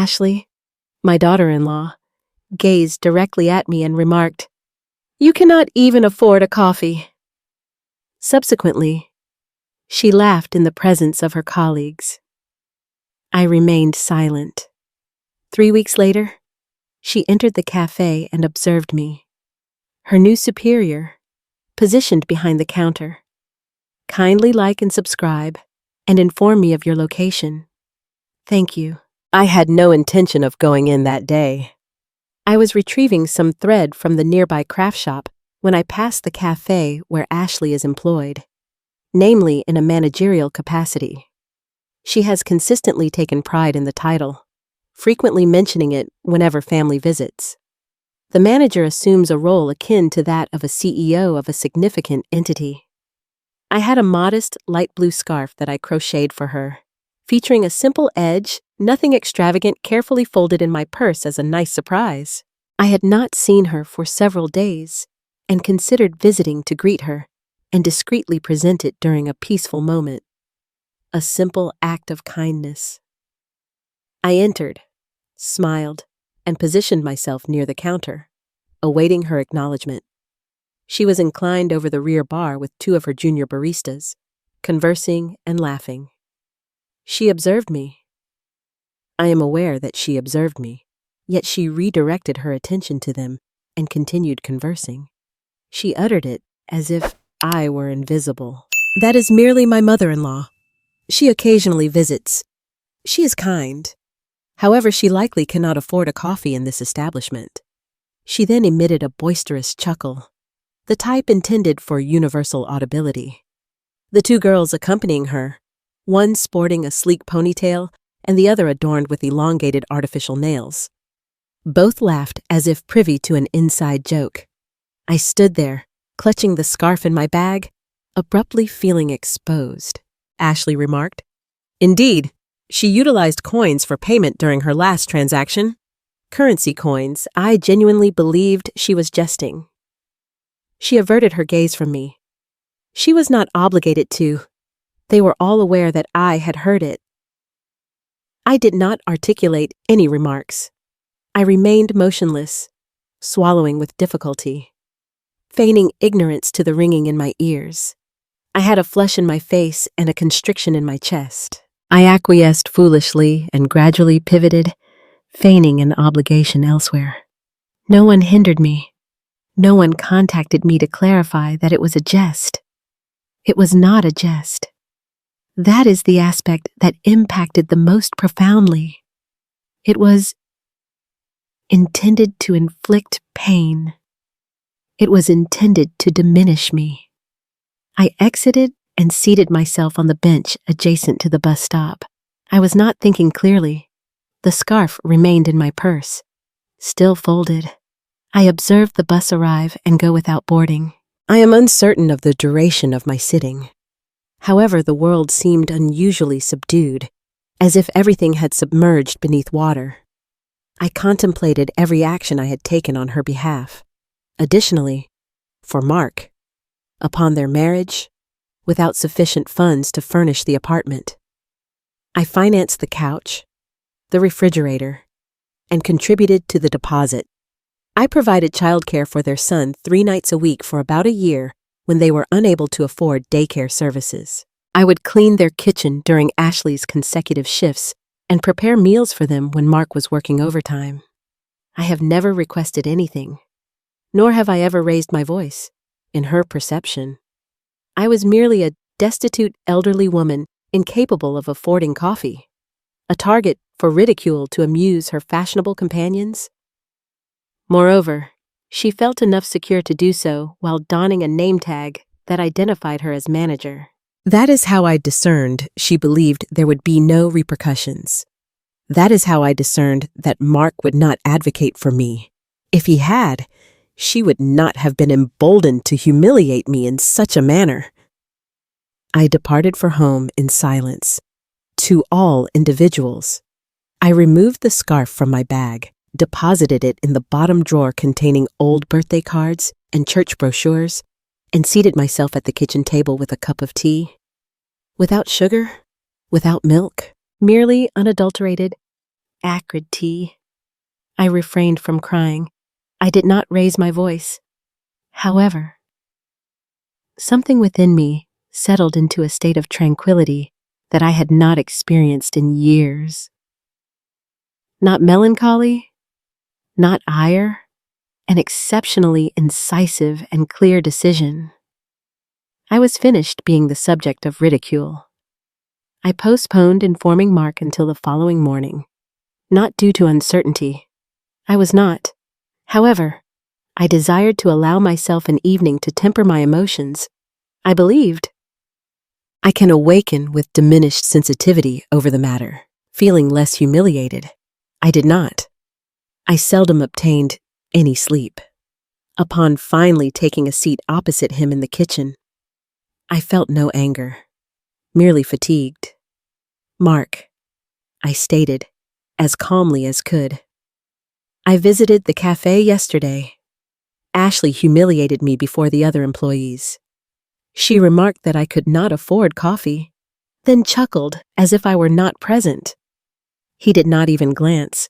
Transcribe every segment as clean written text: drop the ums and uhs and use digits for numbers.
Ashley, my daughter-in-law, gazed directly at me and remarked, "You cannot even afford a coffee." Subsequently, she laughed in the presence of her colleagues. I remained silent. 3 weeks later, she entered the cafe and observed me. Her new superior, positioned behind the counter. "Kindly like and subscribe, and inform me of your location." "Thank you." I had no intention of going in that day. I was retrieving some thread from the nearby craft shop when I passed the cafe where Ashley is employed, namely in a managerial capacity. She has consistently taken pride in the title, frequently mentioning it whenever family visits. The manager assumes a role akin to that of a CEO of a significant entity. I had a modest, light blue scarf that I crocheted for her, featuring a simple edge, nothing extravagant, carefully folded in my purse as a nice surprise. I had not seen her for several days and considered visiting to greet her and discreetly present it during a peaceful moment. A simple act of kindness. I entered, smiled, and positioned myself near the counter, awaiting her acknowledgement. She was inclined over the rear bar with 2 of her junior baristas, conversing and laughing. She observed me. I am aware that she observed me, yet she redirected her attention to them and continued conversing. She uttered it as if I were invisible. "That is merely my mother-in-law. She occasionally visits. She is kind. However, she likely cannot afford a coffee in this establishment." She then emitted a boisterous chuckle, the type intended for universal audibility. The 2 girls accompanying her, one sporting a sleek ponytail and the other adorned with elongated artificial nails, both laughed as if privy to an inside joke. I stood there, clutching the scarf in my bag, abruptly feeling exposed. Ashley remarked. "Indeed, she utilized coins for payment during her last transaction. Currency coins. I genuinely believed she was jesting." She averted her gaze from me. She was not obligated to. They were all aware that I had heard it. I did not articulate any remarks. I remained motionless, swallowing with difficulty, feigning ignorance to the ringing in my ears. I had a flush in my face and a constriction in my chest. I acquiesced foolishly and gradually pivoted, feigning an obligation elsewhere. No one hindered me. No one contacted me to clarify that it was a jest. It was not a jest. That is the aspect that impacted the most profoundly. It was intended to inflict pain. It was intended to diminish me. I exited and seated myself on the bench adjacent to the bus stop. I was not thinking clearly. The scarf remained in my purse, still folded. I observed the bus arrive and go without boarding. I am uncertain of the duration of my sitting. However, the world seemed unusually subdued, as if everything had submerged beneath water. I contemplated every action I had taken on her behalf. Additionally, for Mark, upon their marriage, without sufficient funds to furnish the apartment, I financed the couch, the refrigerator, and contributed to the deposit. I provided childcare for their son 3 nights a week for about a year when they were unable to afford daycare services. I would clean their kitchen during Ashley's consecutive shifts and prepare meals for them when Mark was working overtime. I have never requested anything, nor have I ever raised my voice. In her perception, I was merely a destitute elderly woman incapable of affording coffee, a target for ridicule to amuse her fashionable companions. Moreover, she felt enough secure to do so while donning a name tag that identified her as manager. That is how I discerned she believed there would be no repercussions. That is how I discerned that Mark would not advocate for me. If he had, she would not have been emboldened to humiliate me in such a manner. I departed for home in silence. To all individuals, I removed the scarf from my bag, deposited it in the bottom drawer containing old birthday cards and church brochures, and seated myself at the kitchen table with a cup of tea. Without sugar, without milk, merely unadulterated, acrid tea. I refrained from crying. I did not raise my voice. However, something within me settled into a state of tranquility that I had not experienced in years. Not melancholy, not ire, an exceptionally incisive and clear decision. I was finished being the subject of ridicule. I postponed informing Mark until the following morning, not due to uncertainty. I was not. However, I desired to allow myself an evening to temper my emotions. I believed I can awaken with diminished sensitivity over the matter, feeling less humiliated. I did not. I seldom obtained any sleep. Upon finally taking a seat opposite him in the kitchen, I felt no anger, merely fatigued. "Mark," I stated, as calmly as could. "I visited the cafe yesterday. Ashley humiliated me before the other employees. She remarked that I could not afford coffee, then chuckled as if I were not present. He did not even glance.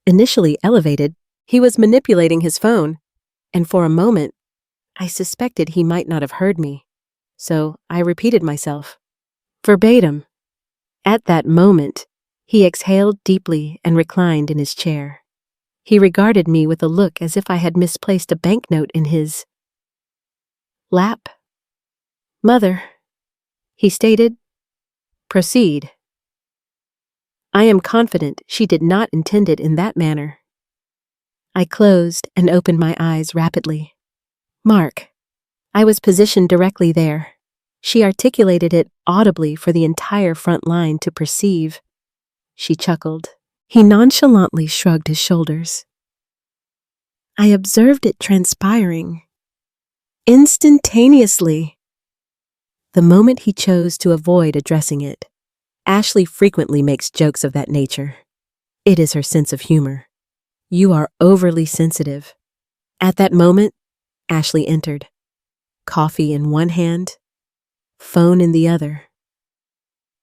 Initially elevated, he was manipulating his phone, and for a moment, I suspected he might not have heard me, so I repeated myself, verbatim. At that moment, he exhaled deeply and reclined in his chair. He regarded me with a look as if I had misplaced a banknote in his lap. "Mother," he stated, "proceed." I am confident she did not intend it in that manner. I closed and opened my eyes rapidly. "Mark." I was positioned directly there. She articulated it audibly for the entire front line to perceive. She chuckled. He nonchalantly shrugged his shoulders. I observed it transpiring. Instantaneously. The moment he chose to avoid addressing it. Ashley frequently makes jokes of that nature. It is her sense of humor. "You are overly sensitive." At that moment, Ashley entered. Coffee in one hand, phone in the other.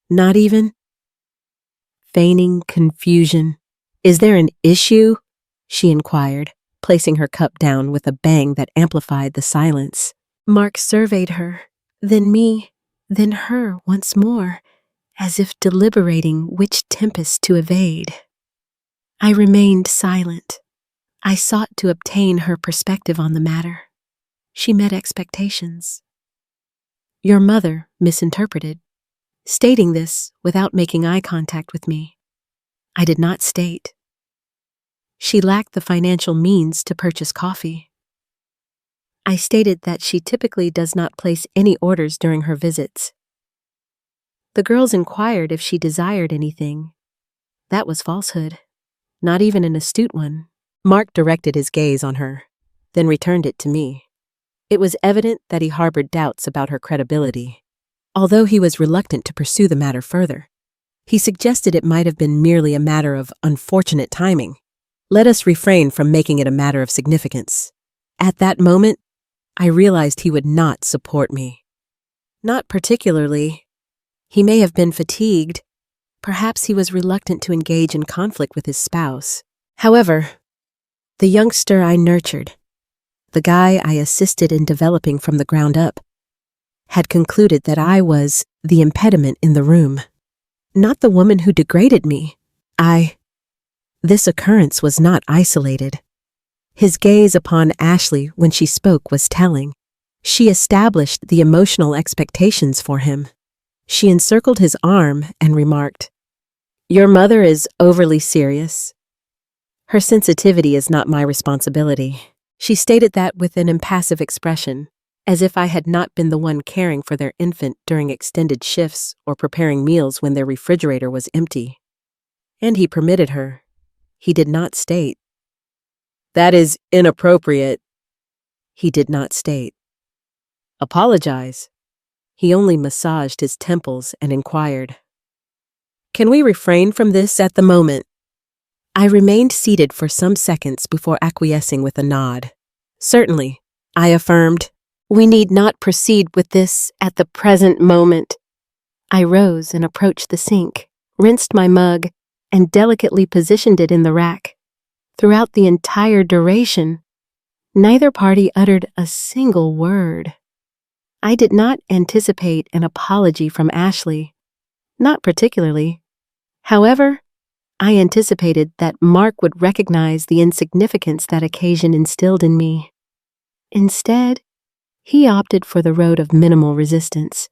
Not even feigning confusion. "Is there an issue?" she inquired, placing her cup down with a bang that amplified the silence. Mark surveyed her, then me, then her once more, as if deliberating which tempest to evade. I remained silent. I sought to obtain her perspective on the matter. She met expectations. "Your mother misinterpreted," stating this without making eye contact with me. I did not state. She lacked the financial means to purchase coffee. I stated that she typically does not place any orders during her visits. The girls inquired if she desired anything. That was falsehood, not even an astute one. Mark directed his gaze on her, then returned it to me. It was evident that he harbored doubts about her credibility. Although he was reluctant to pursue the matter further, he suggested it might have been merely a matter of unfortunate timing. Let us refrain from making it a matter of significance. At that moment, I realized he would not support me. Not particularly. He may have been fatigued. Perhaps he was reluctant to engage in conflict with his spouse. However, the youngster I nurtured, the guy I assisted in developing from the ground up, had concluded that I was the impediment in the room, not the woman who degraded me. This occurrence was not isolated. His gaze upon Ashley when she spoke was telling. She established the emotional expectations for him. She encircled his arm and remarked, "Your mother is overly serious. Her sensitivity is not my responsibility." She stated that with an impassive expression, as if I had not been the one caring for their infant during extended shifts or preparing meals when their refrigerator was empty. And he permitted her. He did not state. "That is inappropriate." He did not state. "Apologize." He only massaged his temples and inquired, "Can we refrain from this at the moment?" I remained seated for some seconds before acquiescing with a nod. "Certainly," I affirmed. "We need not proceed with this at the present moment." I rose and approached the sink, rinsed my mug, and delicately positioned it in the rack. Throughout the entire duration, neither party uttered a single word. I did not anticipate an apology from Ashley, not particularly. However, I anticipated that Mark would recognize the insignificance that occasion instilled in me. Instead, he opted for the road of minimal resistance.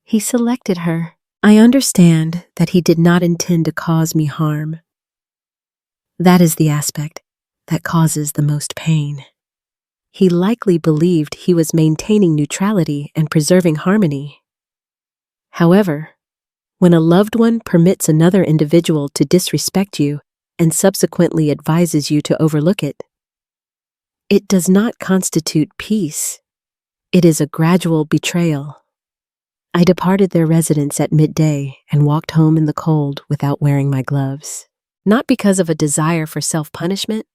He selected her. I understand that he did not intend to cause me harm. That is the aspect that causes the most pain. He likely believed he was maintaining neutrality and preserving harmony. However, when a loved one permits another individual to disrespect you and subsequently advises you to overlook it, it does not constitute peace. It is a gradual betrayal. I departed their residence at midday and walked home in the cold without wearing my gloves. Not because of a desire for self-punishment,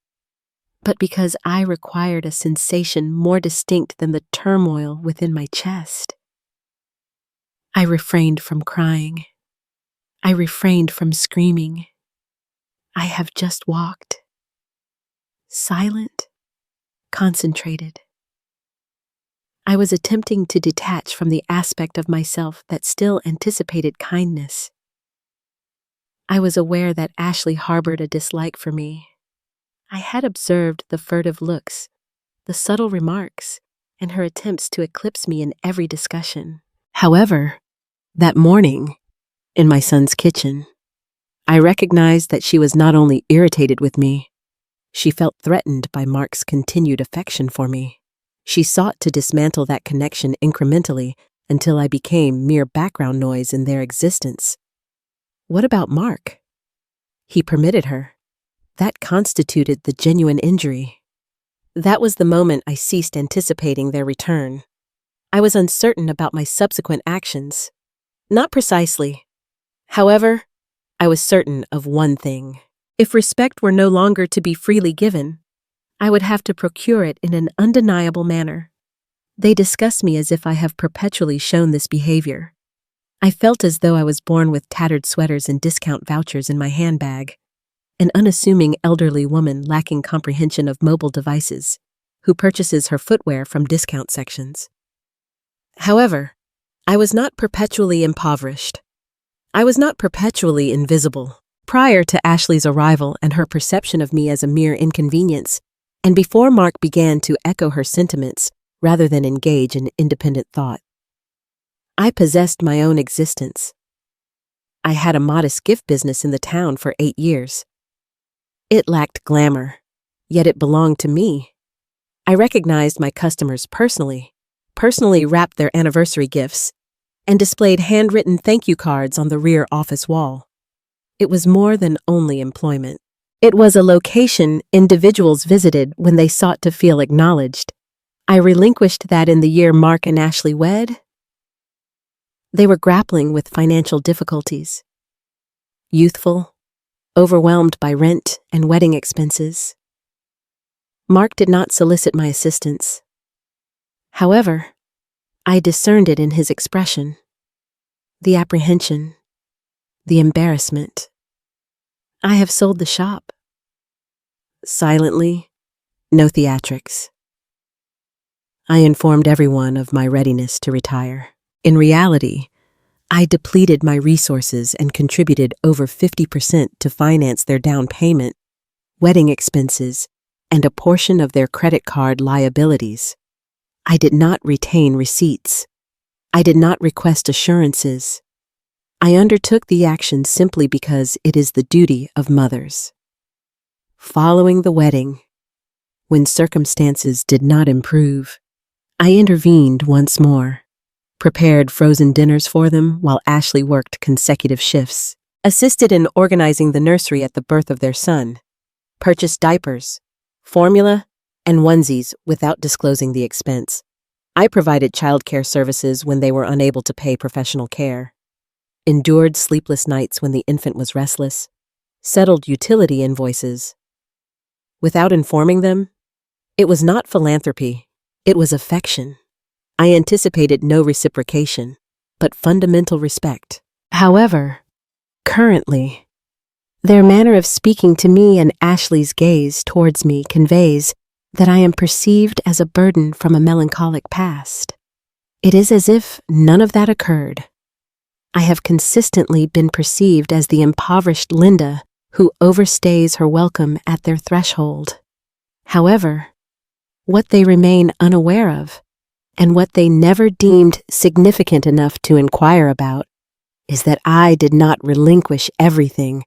but because I required a sensation more distinct than the turmoil within my chest. I refrained from crying. I refrained from screaming. I have just walked. Silent, concentrated. I was attempting to detach from the aspect of myself that still anticipated kindness. I was aware that Ashley harbored a dislike for me. I had observed the furtive looks, the subtle remarks, and her attempts to eclipse me in every discussion. However, that morning, in my son's kitchen, I recognized that she was not only irritated with me, she felt threatened by Mark's continued affection for me. She sought to dismantle that connection incrementally until I became mere background noise in their existence. What about Mark? He permitted her. That constituted the genuine injury. That was the moment I ceased anticipating their return. I was uncertain about my subsequent actions. Not precisely. However, I was certain of one thing. If respect were no longer to be freely given, I would have to procure it in an undeniable manner. They discuss me as if I have perpetually shown this behavior. I felt as though I was born with tattered sweaters and discount vouchers in my handbag, an unassuming elderly woman lacking comprehension of mobile devices, who purchases her footwear from discount sections. However, I was not perpetually impoverished. I was not perpetually invisible. Prior to Ashley's arrival and her perception of me as a mere inconvenience, and before Mark began to echo her sentiments rather than engage in independent thought, I possessed my own existence. I had a modest gift business in the town for 8 years. It lacked glamour, yet it belonged to me. I recognized my customers personally wrapped their anniversary gifts, and displayed handwritten thank you cards on the rear office wall. It was more than only employment. It was a location individuals visited when they sought to feel acknowledged. I relinquished that in the year Mark and Ashley wed. They were grappling with financial difficulties. Youthful, overwhelmed by rent and wedding expenses. Mark did not solicit my assistance. However, I discerned it in his expression. The apprehension, the embarrassment. I have sold the shop. Silently, no theatrics. I informed everyone of my readiness to retire. In reality, I depleted my resources and contributed over 50% to finance their down payment, wedding expenses, and a portion of their credit card liabilities. I did not retain receipts. I did not request assurances. I undertook the action simply because it is the duty of mothers. Following the wedding, when circumstances did not improve, I intervened once more, prepared frozen dinners for them while Ashley worked consecutive shifts, assisted in organizing the nursery at the birth of their son, purchased diapers, formula, and onesies without disclosing the expense. I provided childcare services when they were unable to pay professional care, endured sleepless nights when the infant was restless, settled utility invoices. Without informing them, it was not philanthropy, it was affection. I anticipated no reciprocation, but fundamental respect. However, currently, Their manner of speaking to me and Ashley's gaze towards me conveys that I am perceived as a burden from a melancholic past. It is as if none of that occurred. I have consistently been perceived as the impoverished Linda who overstays her welcome at their threshold. However, what they remain unaware of, and what they never deemed significant enough to inquire about, is that I did not relinquish everything.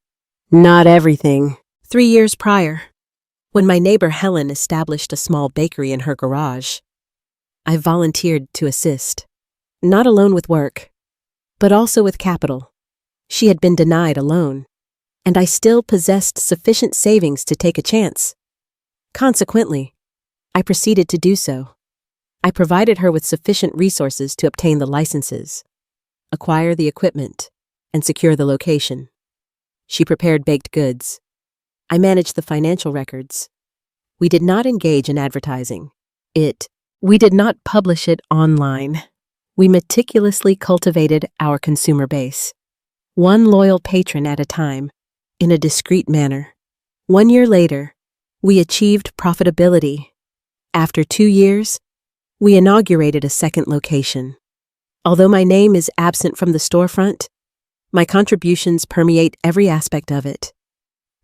Not everything. 3 years prior, when my neighbor Helen established a small bakery in her garage, I volunteered to assist, not alone with work, but also with capital. She had been denied a loan, and I still possessed sufficient savings to take a chance. Consequently, I proceeded to do so. I provided her with sufficient resources to obtain the licenses, acquire the equipment, and secure the location. She prepared baked goods. I managed the financial records. We did not engage in advertising. We did not publish it online. We meticulously cultivated our consumer base, one loyal patron at a time, in a discreet manner. 1 year later, we achieved profitability. After 2 years, we inaugurated a second location. Although my name is absent from the storefront, my contributions permeate every aspect of it.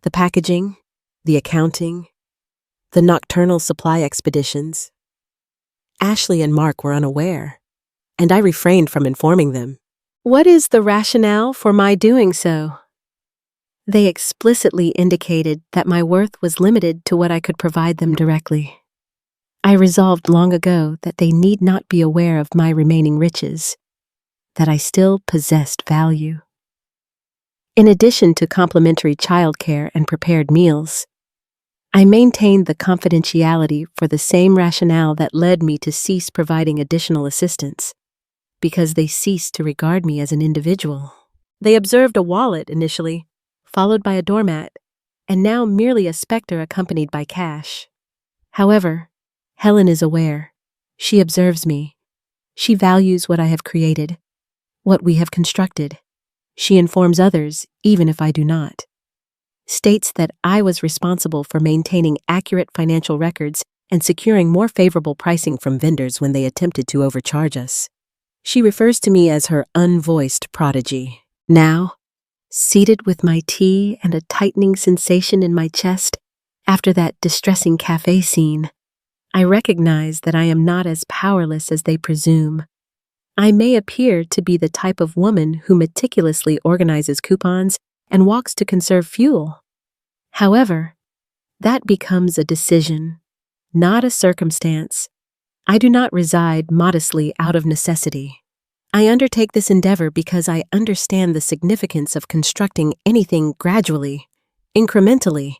The packaging, the accounting, the nocturnal supply expeditions. Ashley and Mark were unaware, and I refrained from informing them. What is the rationale for my doing so? They explicitly indicated that my worth was limited to what I could provide them directly. I resolved long ago that they need not be aware of my remaining riches, that I still possessed value. In addition to complimentary childcare and prepared meals, I maintained the confidentiality for the same rationale that led me to cease providing additional assistance, because they ceased to regard me as an individual. They observed a wallet initially, followed by a doormat, and now merely a specter accompanied by cash. However, Helen is aware. She observes me. She values what I have created, what we have constructed. She informs others, even if I do not. States that I was responsible for maintaining accurate financial records and securing more favorable pricing from vendors when they attempted to overcharge us. She refers to me as her unvoiced prodigy. Now, seated with my tea and a tightening sensation in my chest after that distressing cafe scene, I recognize that I am not as powerless as they presume. I may appear to be the type of woman who meticulously organizes coupons and walks to conserve fuel. However, that becomes a decision, not a circumstance. I do not reside modestly out of necessity. I undertake this endeavor because I understand the significance of constructing anything gradually, incrementally,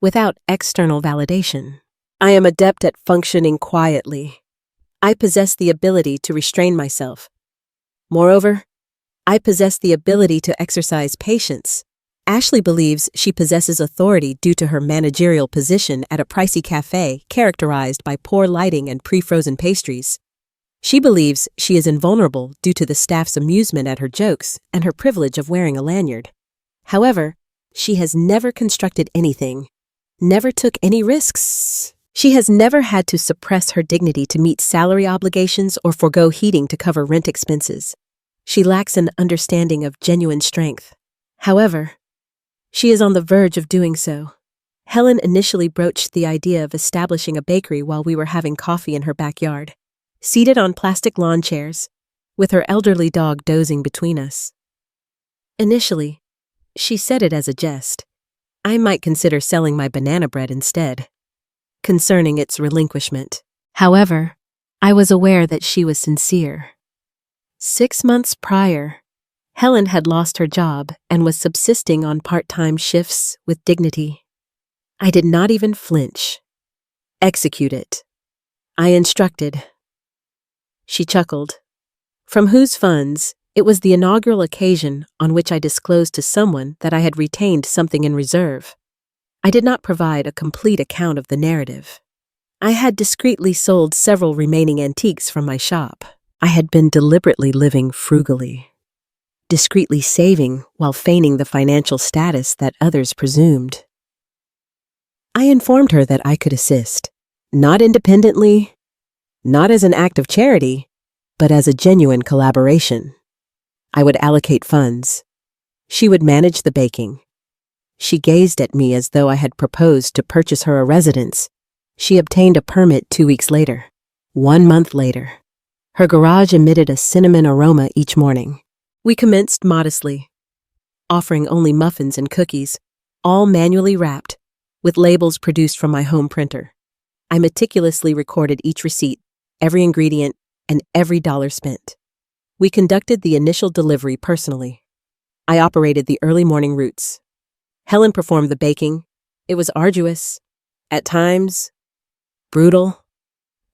without external validation. I am adept at functioning quietly. I possess the ability to restrain myself. Moreover, I possess the ability to exercise patience. Ashley believes she possesses authority due to her managerial position at a pricey cafe characterized by poor lighting and pre-frozen pastries. She believes she is invulnerable due to the staff's amusement at her jokes and her privilege of wearing a lanyard. However, she has never constructed anything, never took any risks. She has never had to suppress her dignity to meet salary obligations or forego heating to cover rent expenses. She lacks an understanding of genuine strength. However, she is on the verge of doing so. Helen initially broached the idea of establishing a bakery while we were having coffee in her backyard, seated on plastic lawn chairs, with her elderly dog dozing between us. Initially, she said it as a jest. I might consider selling my banana bread instead, concerning its relinquishment. However, I was aware that she was sincere. 6 months prior, Helen had lost her job and was subsisting on part-time shifts with dignity. I did not even flinch. Execute it. I instructed. She chuckled. From whose funds? It was the inaugural occasion on which I disclosed to someone that I had retained something in reserve. I did not provide a complete account of the narrative. I had discreetly sold several remaining antiques from my shop. I had been deliberately living frugally. discreetly saving while feigning the financial status that others presumed. I informed her that I could assist, not independently, not as an act of charity, but as a genuine collaboration. I would allocate funds. She would manage the baking. She gazed at me as though I had proposed to purchase her a residence. She obtained a permit 2 weeks later. 1 month later, her garage emitted a cinnamon aroma each morning. We commenced modestly, offering only muffins and cookies, all manually wrapped, with labels produced from my home printer. I meticulously recorded each receipt, every ingredient, and every dollar spent. We conducted the initial delivery personally. I operated the early morning routes. Helen performed the baking. It was arduous, at times brutal.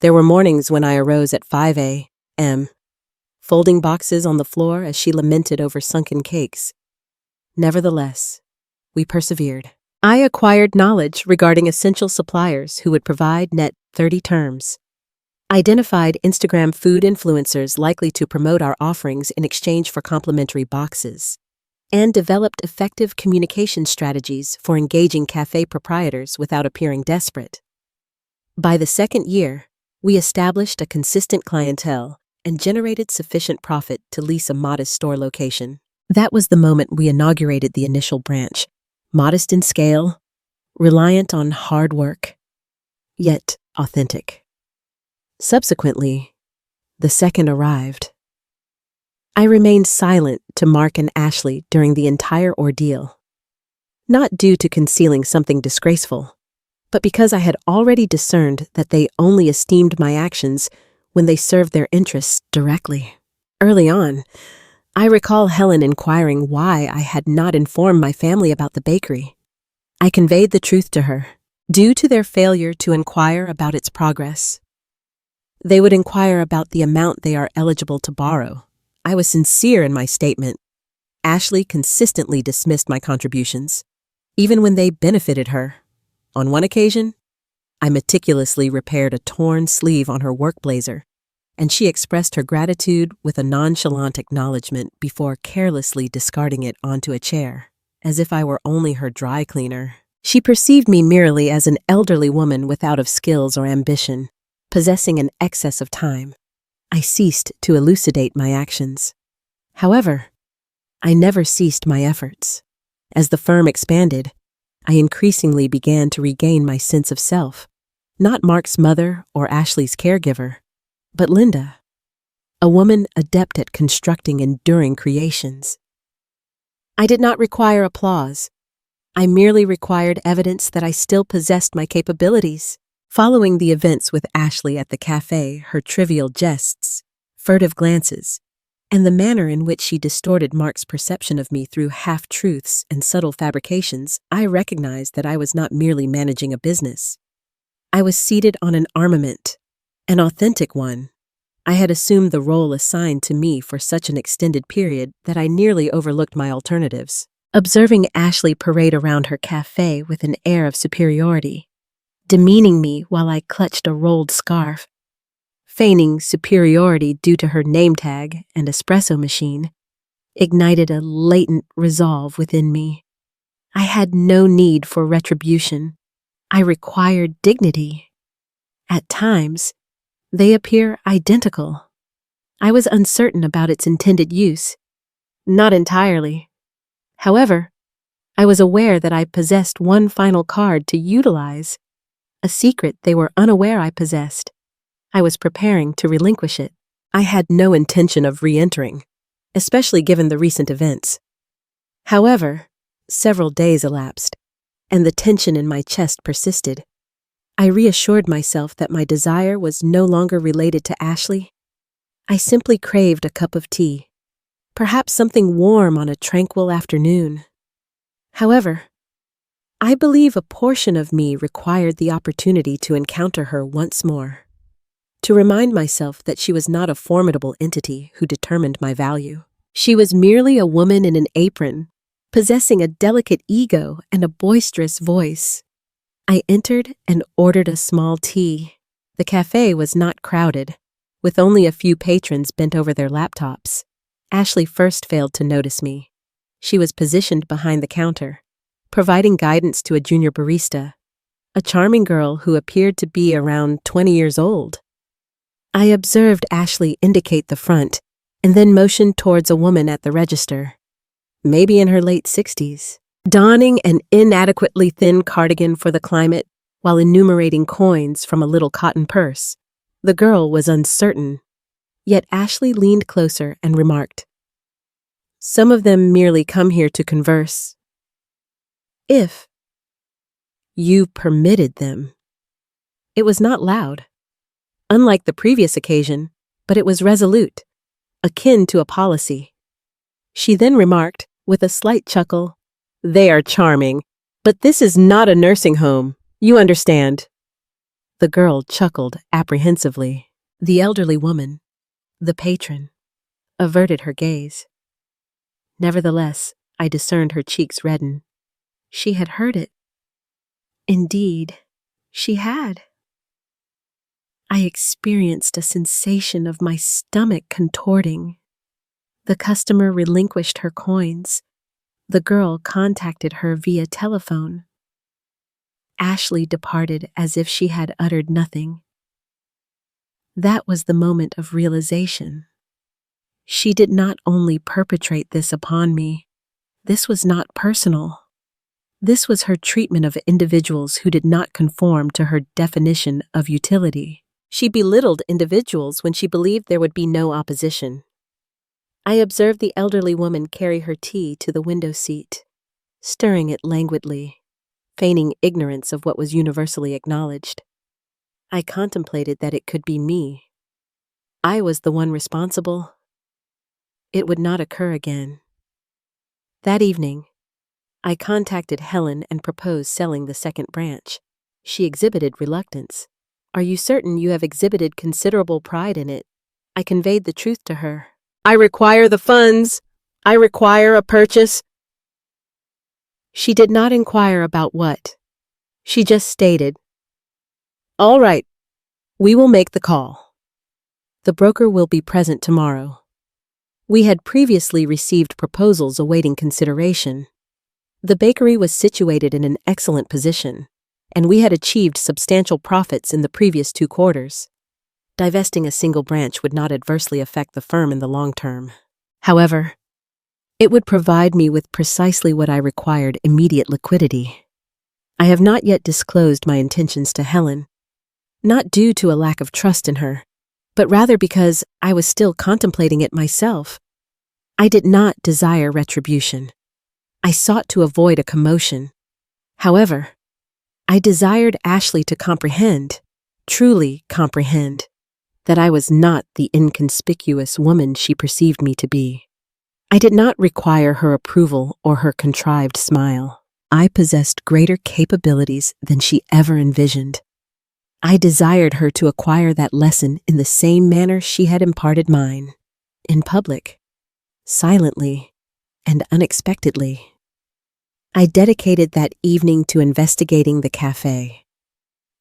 There were mornings when I arose at 5 a.m., folding boxes on the floor as she lamented over sunken cakes. Nevertheless, we persevered. I acquired knowledge regarding essential suppliers who would provide net 30 terms, identified Instagram food influencers likely to promote our offerings in exchange for complimentary boxes, and developed effective communication strategies for engaging cafe proprietors without appearing desperate. By the second year, we established a consistent clientele and generated sufficient profit to lease a modest store location. That was the moment we inaugurated the initial branch, modest in scale, reliant on hard work, yet authentic. Subsequently, the second arrived. I remained silent to Mark and Ashley during the entire ordeal, not due to concealing something disgraceful, but because I had already discerned that they only esteemed my actions when they served their interests directly. Early on, I recall Helen inquiring why I had not informed my family about the bakery. I conveyed the truth to her. Due to their failure to inquire about its progress, they would inquire about the amount they are eligible to borrow. I was sincere in my statement. Ashley consistently dismissed my contributions, even when they benefited her. On one occasion, I meticulously repaired a torn sleeve on her work blazer, and she expressed her gratitude with a nonchalant acknowledgement before carelessly discarding it onto a chair, as if I were only her dry cleaner. She perceived me merely as an elderly woman without of skills or ambition, possessing an excess of time. I ceased to elucidate my actions. However, I never ceased my efforts. As the firm expanded, I increasingly began to regain my sense of self, not Mark's mother or Ashley's caregiver, but Linda, a woman adept at constructing enduring creations. I did not require applause. I merely required evidence that I still possessed my capabilities. Following the events with Ashley at the cafe, her trivial jests, furtive glances, and the manner in which she distorted Mark's perception of me through half-truths and subtle fabrications, I recognized that I was not merely managing a business. I was seated on an armament, an authentic one. I had assumed the role assigned to me for such an extended period that I nearly overlooked my alternatives. Observing Ashley parade around her cafe with an air of superiority, demeaning me while I clutched a rolled scarf, feigning superiority due to her name tag and espresso machine, ignited a latent resolve within me. I had no need for retribution. I required dignity. At times, they appear identical. I was uncertain about its intended use. Not entirely. However, I was aware that I possessed one final card to utilize, a secret they were unaware I possessed. I was preparing to relinquish it. I had no intention of re-entering, especially given the recent events. However, several days elapsed, and the tension in my chest persisted. I reassured myself that my desire was no longer related to Ashley. I simply craved a cup of tea, perhaps something warm on a tranquil afternoon. However, I believe a portion of me required the opportunity to encounter her once more, to remind myself that she was not a formidable entity who determined my value. She was merely a woman in an apron, possessing a delicate ego and a boisterous voice. I entered and ordered a small tea. The cafe was not crowded, with only a few patrons bent over their laptops. Ashley first failed to notice me. She was positioned behind the counter, providing guidance to a junior barista, a charming girl who appeared to be around 20 years old. I observed Ashley indicate the front and then motioned towards a woman at the register, maybe in her late 60s, donning an inadequately thin cardigan for the climate while enumerating coins from a little cotton purse. The girl was uncertain, yet Ashley leaned closer and remarked, "Some of them merely come here to converse. If you permitted them." It was not loud, unlike the previous occasion, but it was resolute, akin to a policy. She then remarked, with a slight chuckle, "They are charming, but this is not a nursing home, you understand." The girl chuckled apprehensively. The elderly woman, the patron, averted her gaze. Nevertheless, I discerned her cheeks redden. She had heard it. Indeed, she had. I experienced a sensation of my stomach contorting. The customer relinquished her coins. The girl contacted her via telephone. Ashley departed as if she had uttered nothing. That was the moment of realization. She did not only perpetrate this upon me. This was not personal. This was her treatment of individuals who did not conform to her definition of utility. She belittled individuals when she believed there would be no opposition. I observed the elderly woman carry her tea to the window seat, stirring it languidly, feigning ignorance of what was universally acknowledged. I contemplated that it could be me. I was the one responsible. It would not occur again. That evening, I contacted Helen and proposed selling the second branch. She exhibited reluctance. "Are you certain you have exhibited considerable pride in it?" I conveyed the truth to her. "I require the funds. I require a purchase." She did not inquire about what. She just stated, "All right, we will make the call. The broker will be present tomorrow." We had previously received proposals awaiting consideration. The bakery was situated in an excellent position, and we had achieved substantial profits in the previous 2 quarters. Divesting a single branch would not adversely affect the firm in the long term. However, it would provide me with precisely what I required: immediate liquidity. I have not yet disclosed my intentions to Helen, not due to a lack of trust in her, but rather because I was still contemplating it myself. I did not desire retribution. I sought to avoid a commotion. However, I desired Ashley to comprehend, truly comprehend, that I was not the inconspicuous woman she perceived me to be. I did not require her approval or her contrived smile. I possessed greater capabilities than she ever envisioned. I desired her to acquire that lesson in the same manner she had imparted mine, in public, silently, and unexpectedly. I dedicated that evening to investigating the cafe.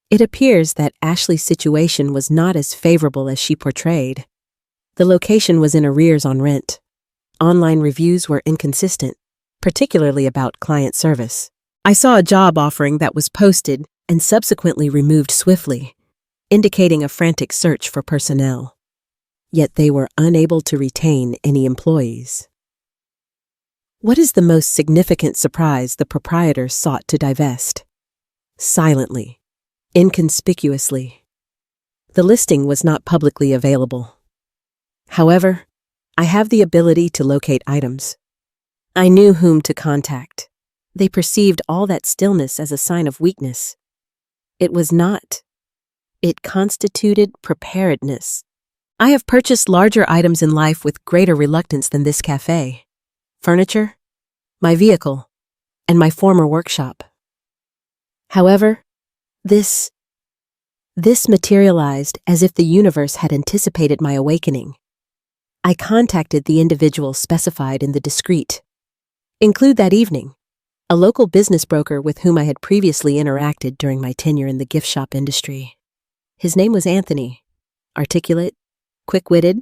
It appears that Ashley's situation was not as favorable as she portrayed. The location was in arrears on rent. Online reviews were inconsistent, particularly about client service. I saw a job offering that was posted and subsequently removed swiftly, indicating a frantic search for personnel. Yet they were unable to retain any employees. What is the most significant surprise the proprietors sought to divest? Silently, inconspicuously. The listing was not publicly available. However, I have the ability to locate items. I knew whom to contact. They perceived all that stillness as a sign of weakness. It was not. It constituted preparedness. I have purchased larger items in life with greater reluctance than this cafe. Furniture, my vehicle, and my former workshop. However, this materialized as if the universe had anticipated my awakening. I contacted the individual specified in the discreet. Include that evening, a local business broker with whom I had previously interacted during my tenure in the gift shop industry. His name was Anthony, articulate, quick-witted,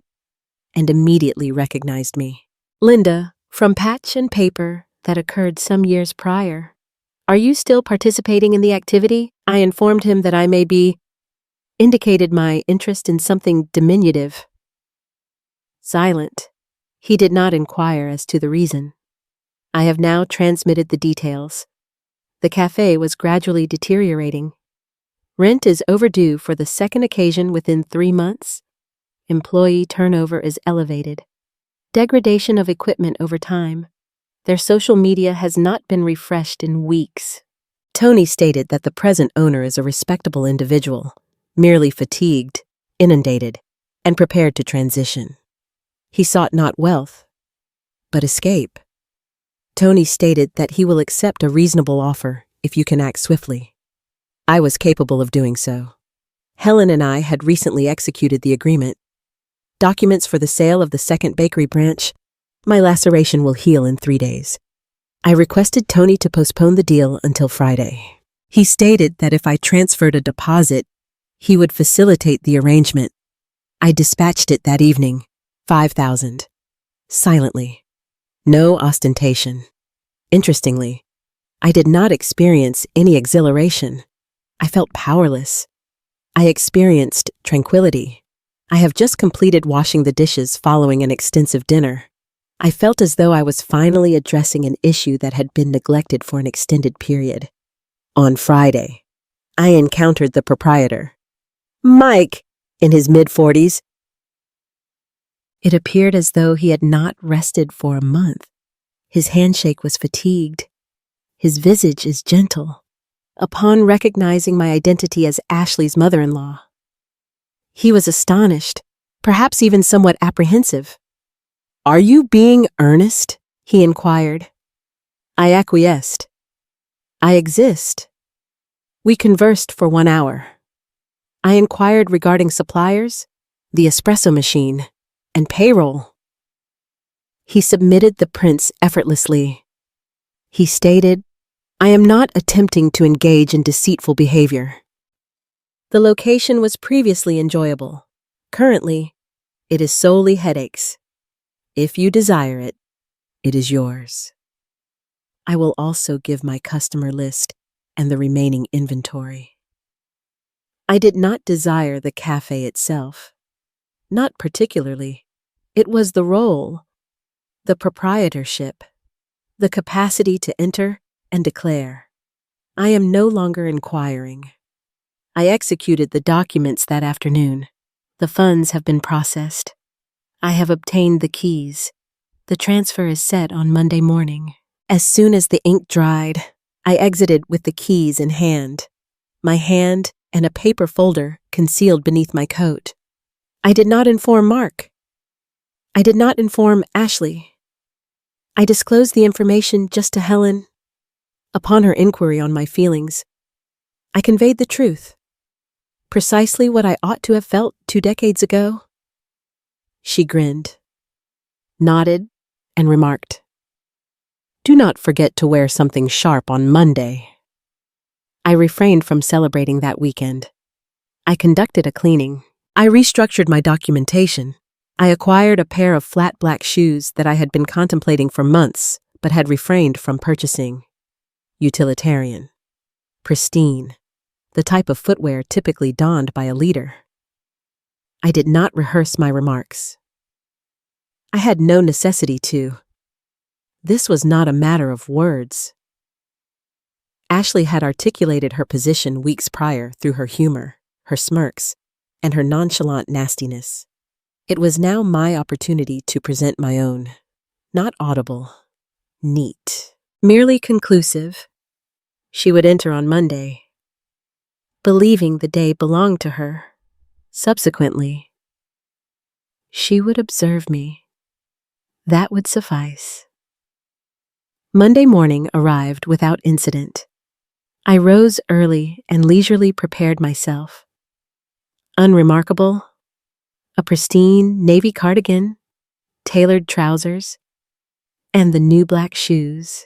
and immediately recognized me. Linda, from Patch and Paper that occurred some years prior. Are you still participating in the activity? I informed him that I may be, indicated my interest in something diminutive. Silent. He did not inquire as to the reason. I have now transmitted the details. The cafe was gradually deteriorating. Rent is overdue for the second occasion within 3 months. Employee turnover is elevated. Degradation of equipment over time. Their social media has not been refreshed in weeks. Tony stated that the present owner is a respectable individual, merely fatigued, inundated, and prepared to transition. He sought not wealth, but escape. Tony stated that he will accept a reasonable offer if you can act swiftly. I was capable of doing so. Helen and I had recently executed the agreement. Documents for the sale of the second bakery branch. My laceration will heal in 3 days. I requested Tony to postpone the deal until Friday. He stated that if I transferred a deposit, he would facilitate the arrangement. I dispatched it that evening, 5,000. Silently. No ostentation. Interestingly, I did not experience any exhilaration. I felt powerless. I experienced tranquility. I have just completed washing the dishes following an extensive dinner. I felt as though I was finally addressing an issue that had been neglected for an extended period. On Friday, I encountered the proprietor, Mike, in his mid-40s. It appeared as though he had not rested for a month. His handshake was fatigued. His visage is gentle. Upon recognizing my identity as Ashley's mother-in-law, he was astonished, perhaps even somewhat apprehensive. "Are you being earnest?" he inquired. I acquiesced. "I exist." We conversed for 1 hour. I inquired regarding suppliers, the espresso machine, and payroll. He submitted the prints effortlessly. He stated, "I am not attempting to engage in deceitful behavior." The location was previously enjoyable. Currently, it is solely headaches. If you desire it, it is yours. I will also give my customer list and the remaining inventory. I did not desire the cafe itself. Not particularly. It was the role, the proprietorship, the capacity to enter and declare. I am no longer inquiring. I executed the documents that afternoon. The funds have been processed. I have obtained the keys. The transfer is set on Monday morning. As soon as the ink dried, I exited with the keys in hand, my hand and a paper folder concealed beneath my coat. I did not inform Mark. I did not inform Ashley. I disclosed the information just to Helen. Upon her inquiry on my feelings, I conveyed the truth. Precisely what I ought to have felt 2 decades ago. She grinned, nodded, and remarked, "Do not forget to wear something sharp on Monday." I refrained from celebrating that weekend. I conducted a cleaning. I restructured my documentation. I acquired a pair of flat black shoes that I had been contemplating for months, but had refrained from purchasing. Utilitarian. Pristine. The type of footwear typically donned by a leader. I did not rehearse my remarks. I had no necessity to. This was not a matter of words. Ashley had articulated her position weeks prior through her humor, her smirks, and her nonchalant nastiness. It was now my opportunity to present my own. Not audible. Neat. Merely conclusive. She would enter on Monday, believing the day belonged to her. Subsequently, she would observe me. That would suffice. Monday morning arrived without incident. I rose early and leisurely prepared myself. Unremarkable, a pristine navy cardigan, tailored trousers, and the new black shoes.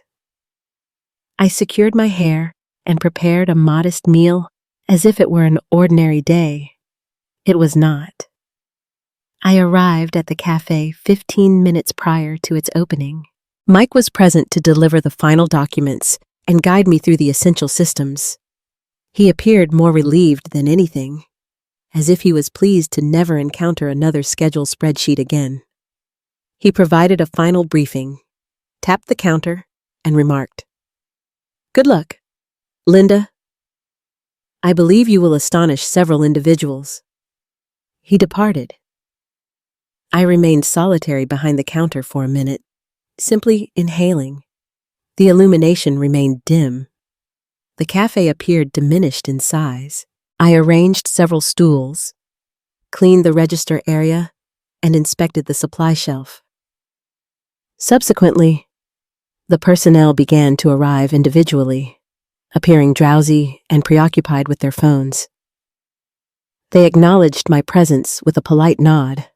I secured my hair and prepared a modest meal as if it were an ordinary day. It was not. I arrived at the cafe 15 minutes prior to its opening. Mike was present to deliver the final documents and guide me through the essential systems. He appeared more relieved than anything, as if he was pleased to never encounter another schedule spreadsheet again. He provided a final briefing, tapped the counter, and remarked, "Good luck, Linda. I believe you will astonish several individuals." He departed. I remained solitary behind the counter for a minute, simply inhaling. The illumination remained dim. The cafe appeared diminished in size. I arranged several stools, cleaned the register area, and inspected the supply shelf. Subsequently, the personnel began to arrive individually, appearing drowsy and preoccupied with their phones. They acknowledged my presence with a polite nod,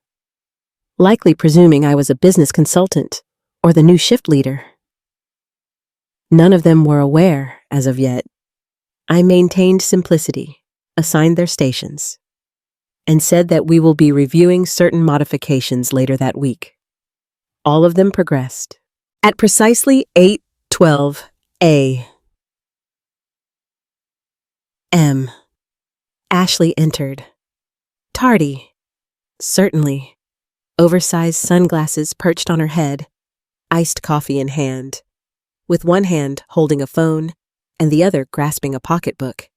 likely presuming I was a business consultant or the new shift leader. None of them were aware, as of yet. I maintained simplicity, assigned their stations, and said that we will be reviewing certain modifications later that week. All of them progressed. At precisely 8:12 a.m., Ashley entered. Tardy, certainly. Oversized sunglasses perched on her head, iced coffee in hand, with one hand holding a phone and the other grasping a pocketbook.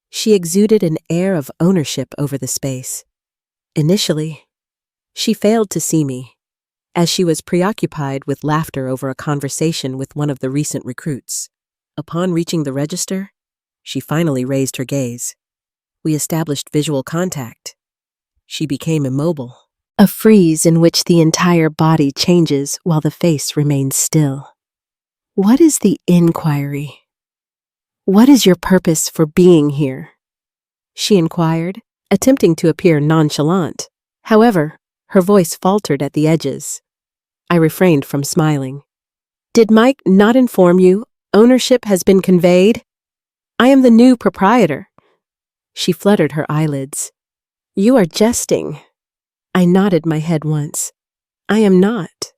She exuded an air of ownership over the space. Initially, she failed to see me, as she was preoccupied with laughter over a conversation with one of the recent recruits. Upon reaching the register, she finally raised her gaze. We established visual contact. She became immobile. A freeze in which the entire body changes while the face remains still. What is the inquiry? What is your purpose for being here? She inquired, attempting to appear nonchalant. However, her voice faltered at the edges. I refrained from smiling. Did Mike not inform you ownership has been conveyed? I am the new proprietor. She fluttered her eyelids. You are jesting. I nodded my head once. I am not.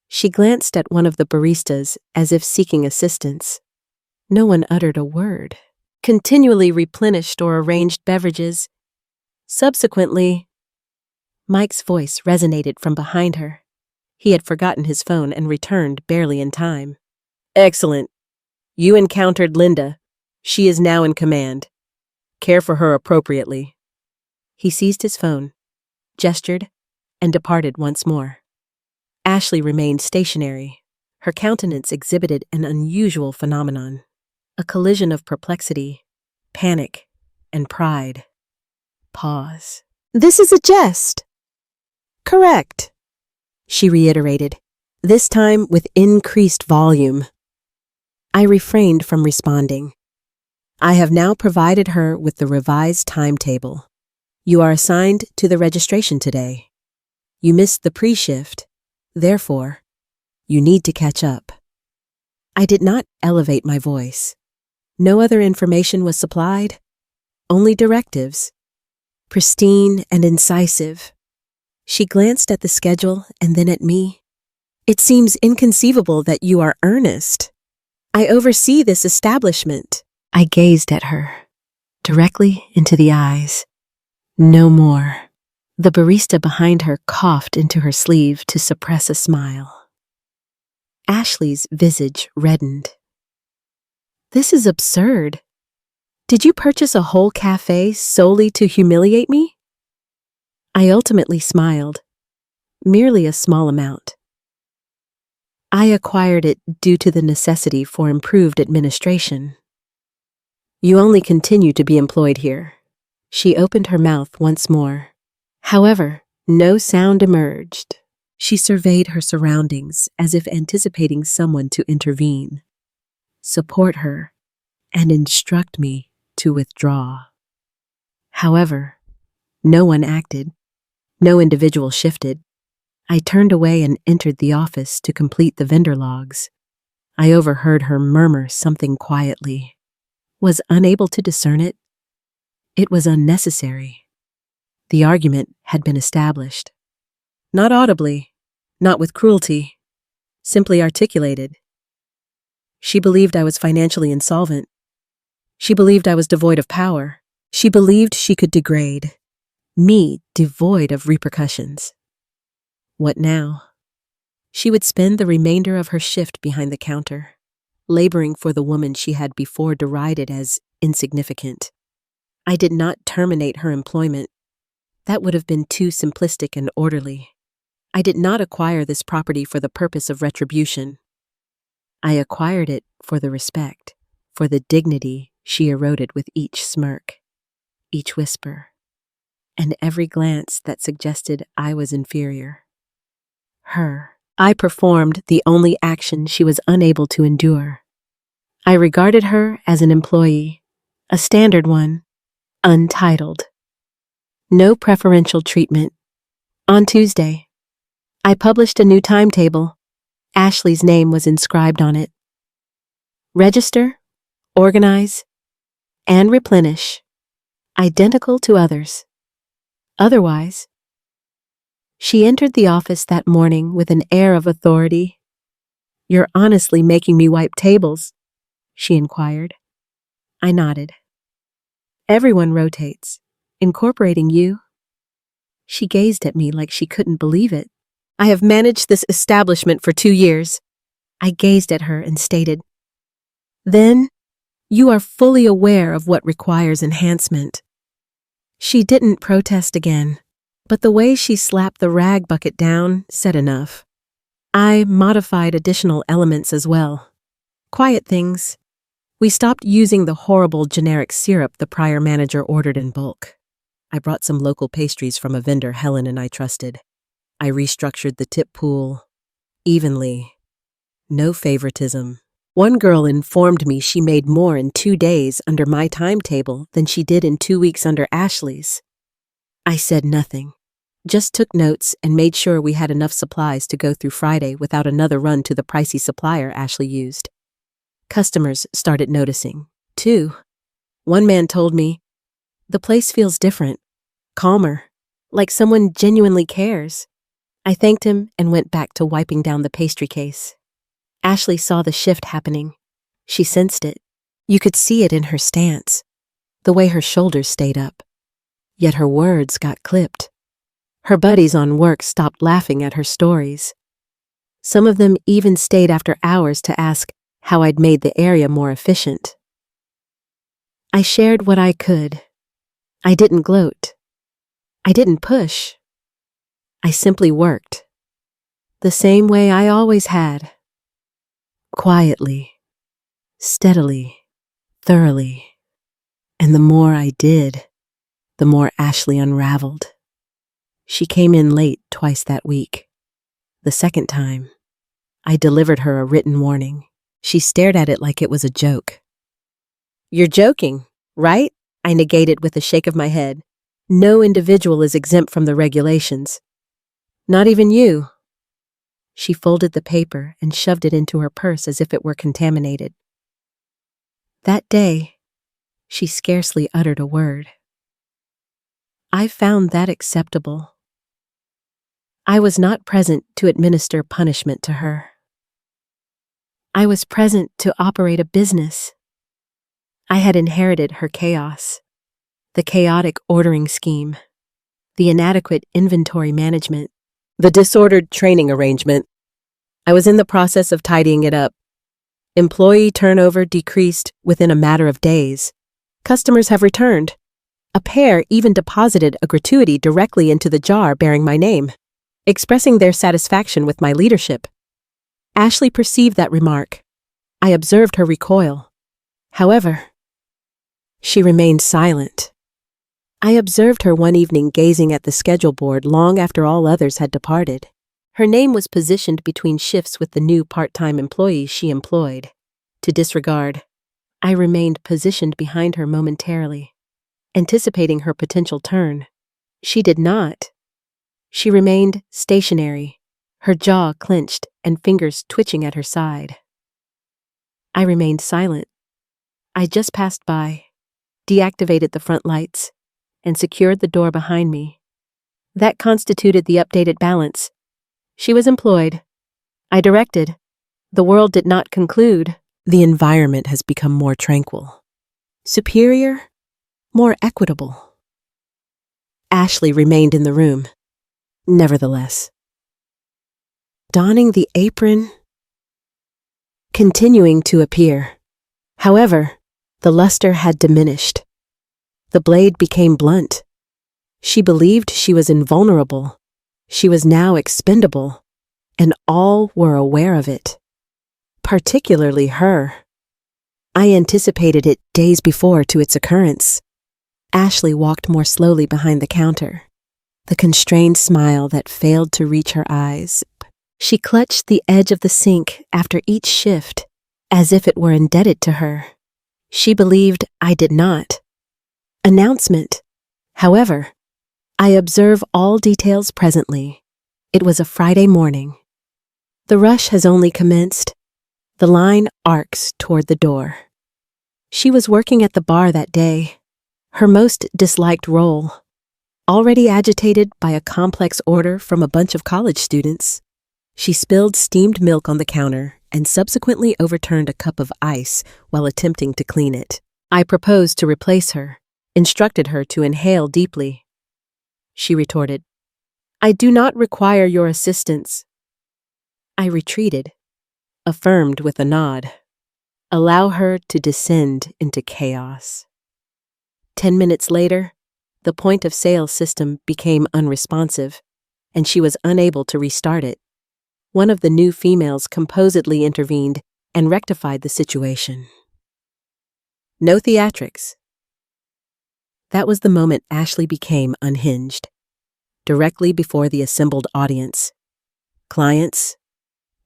She glanced at one of the baristas as if seeking assistance. No one uttered a word. Continually replenished or arranged beverages. Subsequently, Mike's voice resonated from behind her. He had forgotten his phone and returned barely in time. Excellent. You encountered Linda. She is now in command. Care for her appropriately. He seized his phone, gestured, and departed once more. Ashley remained stationary. Her countenance exhibited an unusual phenomenon, a collision of perplexity, panic, and pride. Pause. This is a jest. Correct, she reiterated, this time with increased volume. I refrained from responding. I have now provided her with the revised timetable. You are assigned to the registration today. You missed the pre-shift, therefore, you need to catch up. I did not elevate my voice. No other information was supplied, only directives, pristine and incisive. She glanced at the schedule and then at me. It seems inconceivable that you are earnest. I oversee this establishment. I gazed at her, directly into the eyes. No more. The barista behind her coughed into her sleeve to suppress a smile. Ashley's visage reddened. This is absurd. Did you purchase a whole cafe solely to humiliate me? I ultimately smiled, merely a small amount. I acquired it due to the necessity for improved administration. You only continue to be employed here. She opened her mouth once more. However, no sound emerged. She surveyed her surroundings as if anticipating someone to intervene, support her, and instruct me to withdraw. However, no one acted. No individual shifted. I turned away and entered the office to complete the vendor logs. I overheard her murmur something quietly. Was unable to discern it. It was unnecessary. The argument had been established. Not audibly, not with cruelty, simply articulated. She believed I was financially insolvent. She believed I was devoid of power. She believed she could degrade me, devoid of repercussions. What now? She would spend the remainder of her shift behind the counter, laboring for the woman she had before derided as insignificant. I did not terminate her employment. That would have been too simplistic and orderly. I did not acquire this property for the purpose of retribution. I acquired it for the respect, for the dignity she eroded with each smirk, each whisper, and every glance that suggested I was inferior. I performed the only action she was unable to endure. I regarded her as an employee, a standard one, untitled. No preferential treatment. On Tuesday, I published a new timetable. Ashley's name was inscribed on it. Register, organize, and replenish. Identical to others. Otherwise, she entered the office that morning with an air of authority. "You're honestly making me wipe tables?" she inquired. I nodded. "Everyone rotates, incorporating you." She gazed at me like she couldn't believe it. "I have managed this establishment for 2 years. I gazed at her and stated, "Then, you are fully aware of what requires enhancement." She didn't protest again, but the way she slapped the rag bucket down said enough. I modified additional elements as well. Quiet things. We stopped using the horrible generic syrup the prior manager ordered in bulk. I brought some local pastries from a vendor Helen and I trusted. I restructured the tip pool evenly. No favoritism. One girl informed me she made more in 2 days under my timetable than she did in 2 weeks under Ashley's. I said nothing, just took notes and made sure we had enough supplies to go through Friday without another run to the pricey supplier Ashley used. Customers started noticing, too. One man told me, "The place feels different, calmer, like someone genuinely cares." I thanked him and went back to wiping down the pastry case. Ashley saw the shift happening. She sensed it. You could see it in her stance, the way her shoulders stayed up. Yet her words got clipped. Her buddies on work stopped laughing at her stories. Some of them even stayed after hours to ask how I'd made the area more efficient. I shared what I could. I didn't gloat. I didn't push. I simply worked. The same way I always had. Quietly, steadily, thoroughly. And the more I did, the more Ashley unraveled. She came in late twice that week. The second time, I delivered her a written warning. She stared at it like it was a joke. "You're joking, right?" I negated with a shake of my head. "No individual is exempt from the regulations. Not even you." She folded the paper and shoved it into her purse as if it were contaminated. That day, she scarcely uttered a word. I found that acceptable. I was not present to administer punishment to her. I was present to operate a business. I had inherited her chaos, the chaotic ordering scheme, the inadequate inventory management, the disordered training arrangement. I was in the process of tidying it up. Employee turnover decreased within a matter of days. Customers have returned. A pair even deposited a gratuity directly into the jar bearing my name, expressing their satisfaction with my leadership. Ashley perceived that remark. I observed her recoil. However, she remained silent. I observed her one evening gazing at the schedule board long after all others had departed. Her name was positioned between shifts with the new part-time employees she employed. To disregard, I remained positioned behind her momentarily, anticipating her potential turn. She did not. She remained stationary, her jaw clenched and fingers twitching at her side. I remained silent. I just passed by, deactivated the front lights, and secured the door behind me. That constituted the updated balance. She was employed. I directed. The world did not conclude. The environment has become more tranquil. Superior, more equitable. Ashley remained in the room. Nevertheless, donning the apron, continuing to appear. However, the luster had diminished. The blade became blunt. She believed she was invulnerable. She was now expendable, and all were aware of it. Particularly her. I anticipated it days before to its occurrence. Ashley walked more slowly behind the counter, the constrained smile that failed to reach her eyes. She clutched the edge of the sink after each shift, as if it were indebted to her. She believed I did not. Announcement. However, I observe all details presently. It was a Friday morning. The rush has only commenced. The line arcs toward the door. She was working at the bar that day, her most disliked role, already agitated by a complex order from a bunch of college students. She spilled steamed milk on the counter and subsequently overturned a cup of ice while attempting to clean it. I proposed to replace her, instructed her to inhale deeply. She retorted, "I do not require your assistance." I retreated, affirmed with a nod. Allow her to descend into chaos. 10 minutes later, the point-of-sale system became unresponsive, and she was unable to restart it. One of the new females composedly intervened and rectified the situation. No theatrics. That was the moment Ashley became unhinged. Directly before the assembled audience. Clients,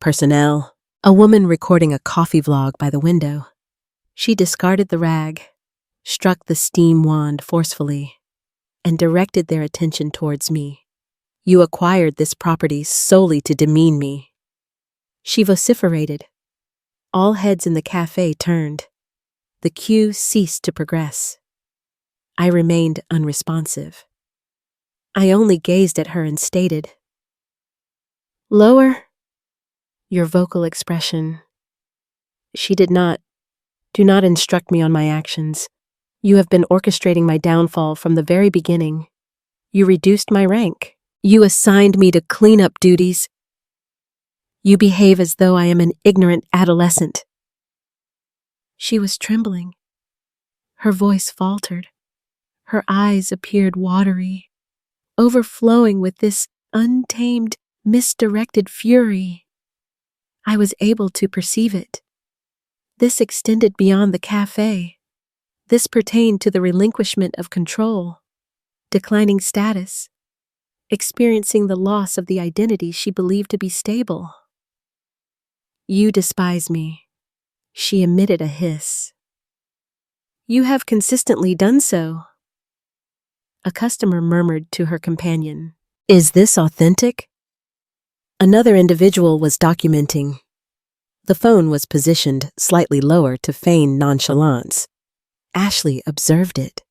personnel, a woman recording a coffee vlog by the window. She discarded the rag, struck the steam wand forcefully, and directed their attention towards me. "You acquired this property solely to demean me," she vociferated. All heads in the cafe turned. The queue ceased to progress. I remained unresponsive. I only gazed at her and stated, "Lower your vocal expression." She did not. "Do not instruct me on my actions. You have been orchestrating my downfall from the very beginning. You reduced my rank. You assigned me to cleanup duties. You behave as though I am an ignorant adolescent." She was trembling. Her voice faltered. Her eyes appeared watery, overflowing with this untamed, misdirected fury. I was able to perceive it. This extended beyond the cafe. This pertained to the relinquishment of control, declining status, experiencing the loss of the identity she believed to be stable. "You despise me," she emitted a hiss. "You have consistently done so." A customer murmured to her companion, "Is this authentic?" Another individual was documenting. The phone was positioned slightly lower to feign nonchalance. Ashley observed it.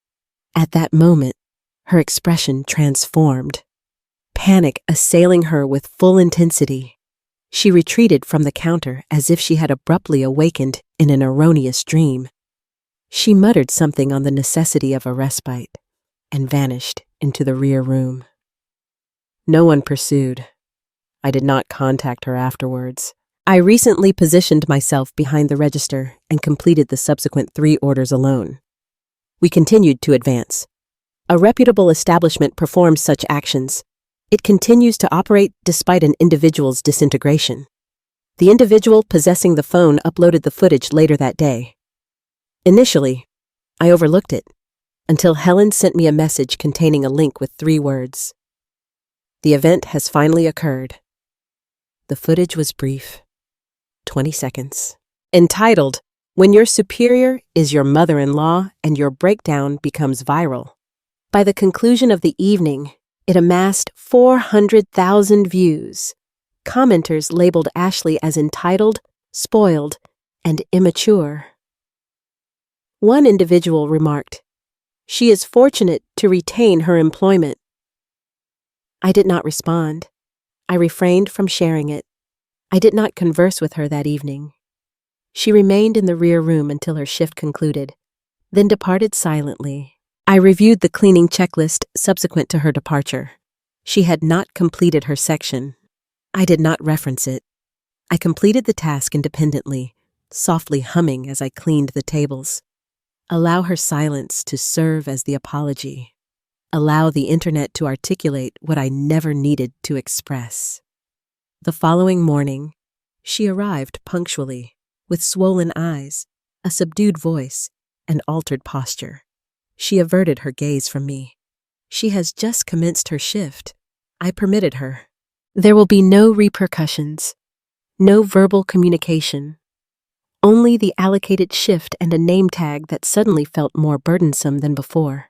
At that moment, her expression transformed. Panic assailing her with full intensity. She retreated from the counter as if she had abruptly awakened in an erroneous dream. She muttered something on the necessity of a respite and vanished into the rear room. No one pursued. I did not contact her afterwards. I recently positioned myself behind the register and completed the subsequent 3 orders alone. We continued to advance. A reputable establishment performs such actions. It continues to operate despite an individual's disintegration. The individual possessing the phone uploaded the footage later that day. Initially, I overlooked it until Helen sent me a message containing a link with 3 words. The event has finally occurred. The footage was brief, 20 seconds, entitled, "When Your Superior is Your Mother-in-Law and Your Breakdown Becomes Viral." By the conclusion of the evening, it amassed 400,000 views. Commenters labeled Ashley as entitled, spoiled, and immature. One individual remarked, "She is fortunate to retain her employment." I did not respond. I refrained from sharing it. I did not converse with her that evening. She remained in the rear room until her shift concluded, then departed silently. I reviewed the cleaning checklist subsequent to her departure. She had not completed her section. I did not reference it. I completed the task independently, softly humming as I cleaned the tables. Allow her silence to serve as the apology. Allow the internet to articulate what I never needed to express. The following morning, she arrived punctually, with swollen eyes, a subdued voice, and altered posture. She averted her gaze from me. She has just commenced her shift. I permitted her. There will be no repercussions, no verbal communication, only the allocated shift and a name tag that suddenly felt more burdensome than before.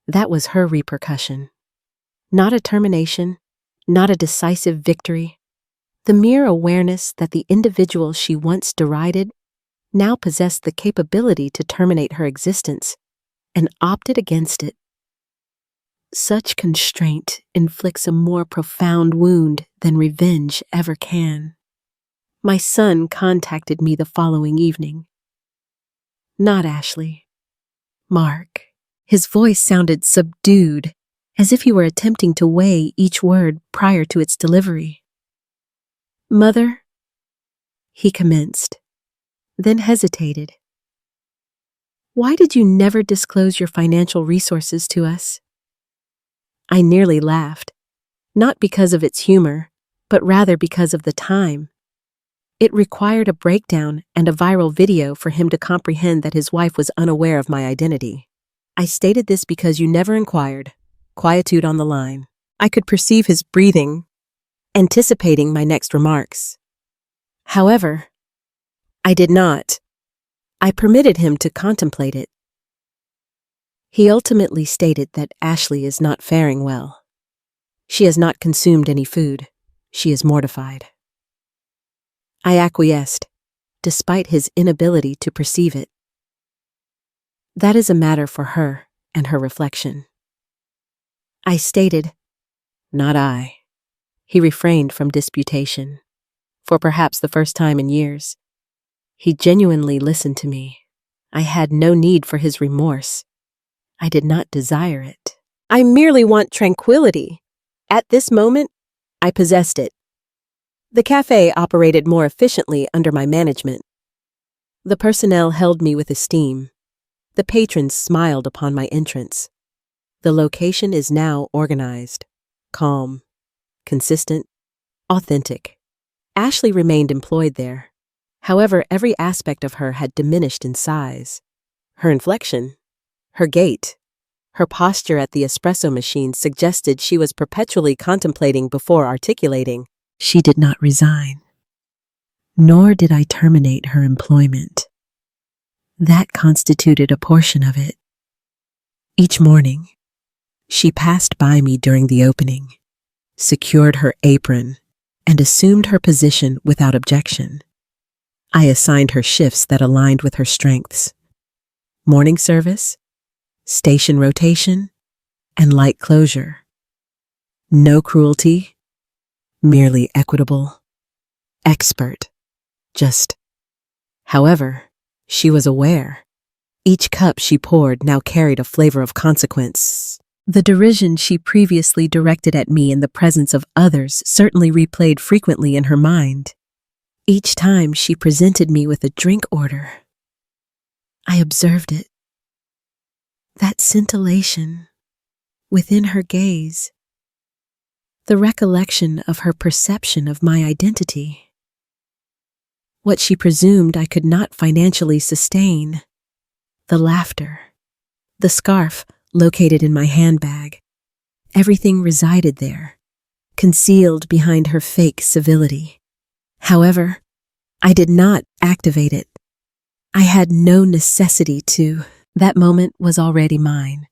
That was her repercussion. Not a termination, not a decisive victory. The mere awareness that the individual she once derided now possessed the capability to terminate her existence and opted against it. Such constraint inflicts a more profound wound than revenge ever can. My son contacted me the following evening. Not Ashley. Mark. His voice sounded subdued, as if he were attempting to weigh each word prior to its delivery. Mother, he commenced, then hesitated. Why did you never disclose your financial resources to us? I nearly laughed, not because of its humor, but rather because of the time. It required a breakdown and a viral video for him to comprehend that his wife was unaware of my identity. I stated this because you never inquired. Quietude on the line. I could perceive his breathing, anticipating my next remarks. However, I did not. I permitted him to contemplate it. He ultimately stated that Ashley is not faring well. She has not consumed any food. She is mortified. I acquiesced, despite his inability to perceive it. That is a matter for her and her reflection. I stated, not I. He refrained from disputation, for perhaps the first time in years. He genuinely listened to me. I had no need for his remorse. I did not desire it. I merely want tranquility. At this moment, I possessed it. The cafe operated more efficiently under my management. The personnel held me with esteem. The patrons smiled upon my entrance. The location is now organized, calm, consistent, authentic. Ashley remained employed there. However, every aspect of her had diminished in size. Her inflection, her gait, her posture at the espresso machine suggested she was perpetually contemplating before articulating. She did not resign, nor did I terminate her employment. That constituted a portion of it. Each morning, she passed by me during the opening, secured her apron, and assumed her position without objection. I assigned her shifts that aligned with her strengths: morning service, station rotation, and light closure. No cruelty, merely equitable, expert, just. However, she was aware. Each cup she poured now carried a flavor of consequence. The derision she previously directed at me in the presence of others certainly replayed frequently in her mind. Each time she presented me with a drink order, I observed it. That scintillation within her gaze, the recollection of her perception of my identity, what she presumed I could not financially sustain, the laughter, the scarf located in my handbag, everything resided there, concealed behind her fake civility. However, I did not activate it. I had no necessity to. That moment was already mine.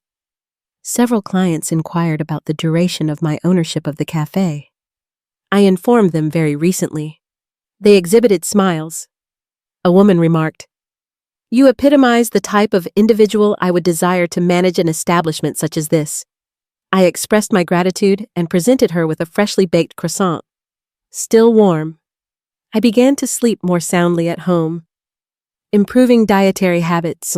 Several clients inquired about the duration of my ownership of the cafe. I informed them very recently. They exhibited smiles. A woman remarked, "You epitomize the type of individual I would desire to manage an establishment such as this. I expressed my gratitude and presented her with a freshly baked croissant. Still warm, I began to sleep more soundly at home. Improving dietary habits.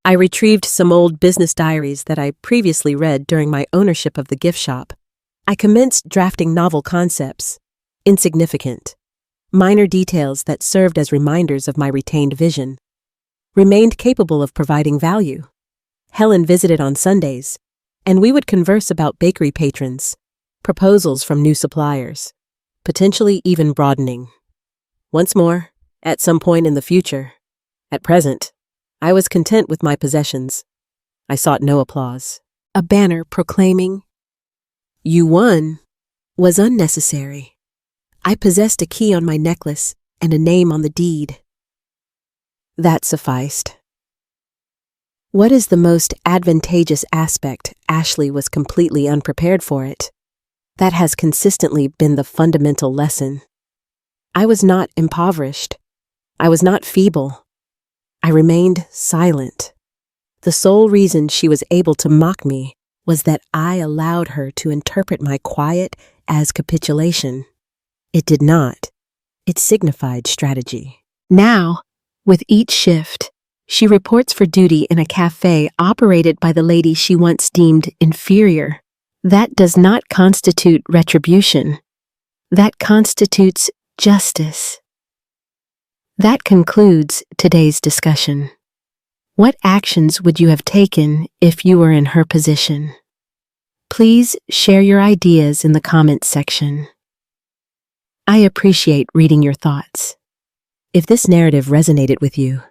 I retrieved some old business diaries that I previously read during my ownership of the gift shop. I commenced drafting novel concepts, insignificant, minor details that served as reminders of my retained vision. Remained capable of providing value. Helen visited on Sundays, and we would converse about bakery patrons, proposals from new suppliers, potentially even broadening. Once more, at some point in the future. At present, I was content with my possessions. I sought no applause. A banner proclaiming, "You won," was unnecessary. I possessed a key on my necklace and a name on the deed. That sufficed. What is the most advantageous aspect? Ashley was completely unprepared for it. That has consistently been the fundamental lesson. I was not impoverished. I was not feeble. I remained silent. The sole reason she was able to mock me was that I allowed her to interpret my quiet as capitulation. It did not. It signified strategy. Now, with each shift, she reports for duty in a cafe operated by the lady she once deemed inferior. That does not constitute retribution. That constitutes justice. That concludes today's discussion. What actions would you have taken if you were in her position? Please share your ideas in the comments section. I appreciate reading your thoughts. If this narrative resonated with you,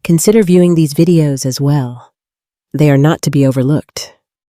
consider viewing these videos as well. They are not to be overlooked.